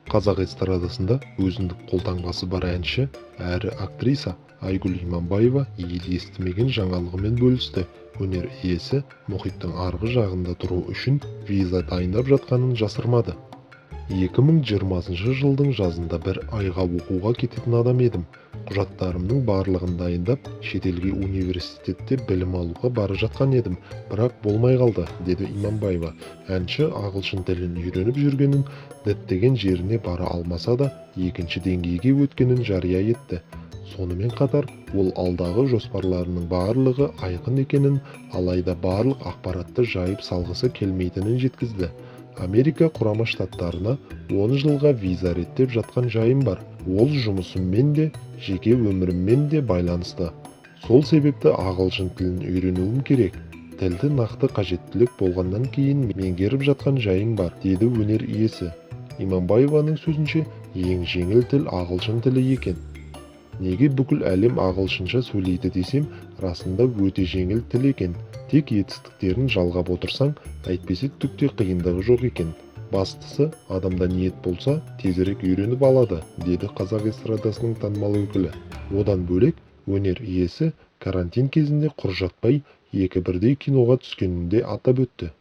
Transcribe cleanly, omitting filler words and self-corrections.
Қазақ эстрадасында өзіндік қолтаңбасы бар әнші әрі актриса Айгүл Иманбаева ел естімеген жаңалығымен бөлісті. Өнер иесі мұхиттың арғы жағында тұру үшін виза дайындап жатқанын жасырмады. 2020 жылдың жазында бір айға оқуға кететін адам едім. Құжаттарымның барлығын дайындап, шетелге университетте білім алуға бара жатқан едім, бірақ болмай қалды, деді Иманбаева. Әнші ағылшын тілін үйреніп жүргенін, діттеген жеріне бара алмаса да, екінші деңгейге өткенін жария етті. Сонымен қатар, ол алдағы жоспарларының барлығы айқын екенін, алайда барлық ақпаратты жайып салғысы келмейтінін жеткізді. Америка құрама штаттарына 10 жылға виза реттеп жатқан жайым бар. Ол жұмысыммен де, жеке өміріммен де байланысты. Сол себепті ағылшын тілін үйренуім керек. Тілді нақты қажеттілік болғаннан кейін меңгеріп жатқан жайым бар, деді өнер иесі. Иманбаеваның сөзінше, ең жеңіл тіл ағылшын тілі екен. Неге бүкіл әлем ағылшынша сөйлейді десем, расында өте жеңіл тіл екен. Тек етістіктерін жалғап отырсаң, әйтпесе түкте қиындығы жоқ екен. Бастысы, адамда ниет болса, тезірек үйреніп алады, деді қазақ эстрадасының танымал өкілі. Одан бөлек, өнер иесі карантин кезінде құр жатпай, екі бірдей киноға түскенін де атап өтті.